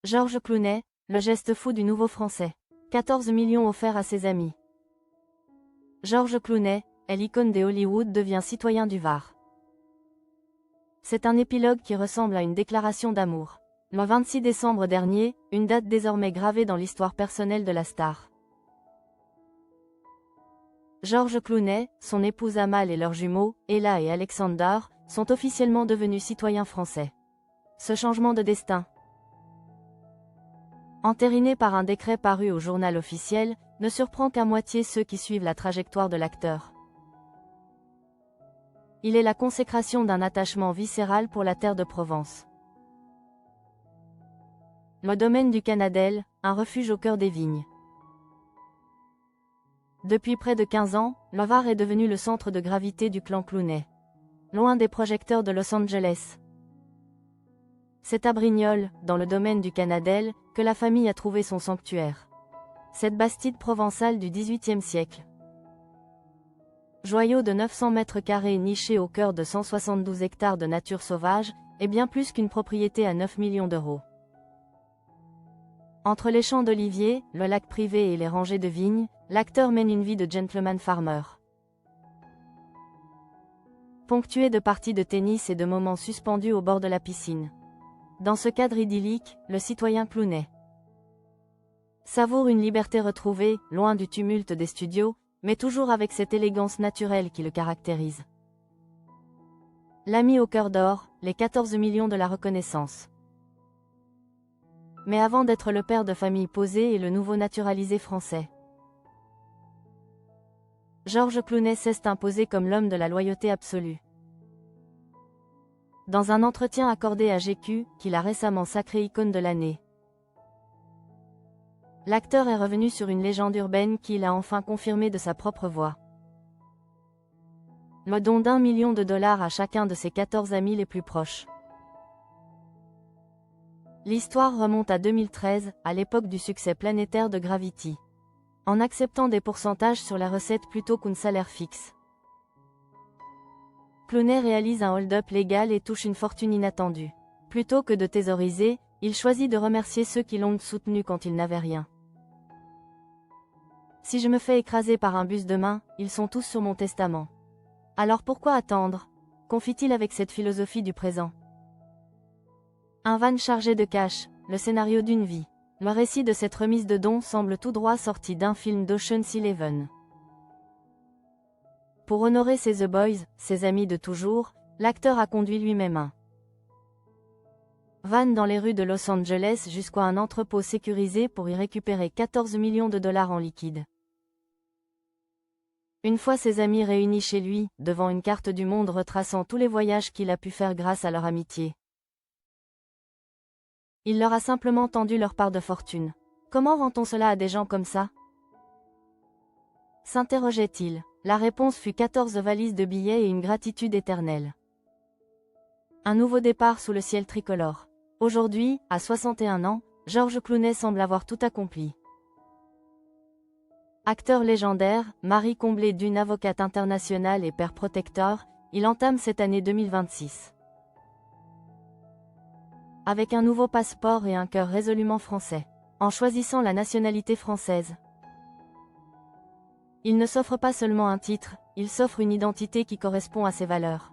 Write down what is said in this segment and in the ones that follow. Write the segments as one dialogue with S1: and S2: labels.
S1: Georges Clooney, le geste fou du nouveau français. 14 millions offerts à ses amis. Georges Clooney, l'icône des Hollywood, devient citoyen du Var. C'est un épilogue qui ressemble à une déclaration d'amour. Le 26 décembre dernier, une date désormais gravée dans l'histoire personnelle de la star. Georges Clooney, son épouse Amal et leurs jumeaux, Ella et Alexander, sont officiellement devenus citoyens français. Ce changement de destin, entériné par un décret paru au journal officiel, ne surprend qu'à moitié ceux qui suivent la trajectoire de l'acteur. Il est la consécration d'un attachement viscéral pour la terre de Provence. Le domaine du Canadel, un refuge au cœur des vignes. Depuis près de 15 ans, le Var est devenu le centre de gravité du clan Clooney. Loin des projecteurs de Los Angeles. C'est à Brignoles, dans le domaine du Canadel, que la famille a trouvé son sanctuaire. Cette bastide provençale du XVIIIe siècle. Joyau de 900 mètres carrés niché au cœur de 172 hectares de nature sauvage, est bien plus qu'une propriété à 9 millions d'euros. Entre les champs d'oliviers, le lac privé et les rangées de vignes, l'acteur mène une vie de gentleman farmer. Ponctué de parties de tennis et de moments suspendus au bord de la piscine. Dans ce cadre idyllique, le citoyen Clooney savoure une liberté retrouvée, loin du tumulte des studios, mais toujours avec cette élégance naturelle qui le caractérise. L'ami au cœur d'or, les 14 millions de la reconnaissance. Mais avant d'être le père de famille posé et le nouveau naturalisé français, Georges Clooney s'est imposé comme l'homme de la loyauté absolue. Dans un entretien accordé à GQ, qu'il a récemment sacré icône de l'année, l'acteur est revenu sur une légende urbaine qu'il a enfin confirmée de sa propre voix. Le don d'1 million de dollars à chacun de ses 14 amis les plus proches. L'histoire remonte à 2013, à l'époque du succès planétaire de Gravity. En acceptant des pourcentages sur la recette plutôt qu'un salaire fixe, Clooney réalise un hold-up légal et touche une fortune inattendue. Plutôt que de thésauriser, il choisit de remercier ceux qui l'ont soutenu quand il n'avait rien. Si je me fais écraser par un bus demain, ils sont tous sur mon testament. Alors pourquoi attendre? Confie-t-il avec cette philosophie du présent. Un van chargé de cash, le scénario d'une vie. Le récit de cette remise de dons semble tout droit sorti d'un film d'Ocean's 11. Pour honorer ses The Boys, ses amis de toujours, l'acteur a conduit lui-même un van dans les rues de Los Angeles jusqu'à un entrepôt sécurisé pour y récupérer 14 millions de dollars en liquide. Une fois ses amis réunis chez lui, devant une carte du monde retraçant tous les voyages qu'il a pu faire grâce à leur amitié, il leur a simplement tendu leur part de fortune. Comment rend-on cela à des gens comme ça? S'interrogeait-il. La réponse fut 14 valises de billets et une gratitude éternelle. Un nouveau départ sous le ciel tricolore. Aujourd'hui, à 61 ans, Georges Clooney semble avoir tout accompli. Acteur légendaire, mari comblé d'une avocate internationale et père protecteur, il entame cette année 2026. Avec un nouveau passeport et un cœur résolument français. En choisissant la nationalité française, il ne s'offre pas seulement un titre, il s'offre une identité qui correspond à ses valeurs.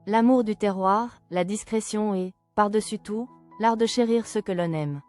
S1: L'amour du terroir, la discrétion et, par-dessus tout, l'art de chérir ceux que l'on aime.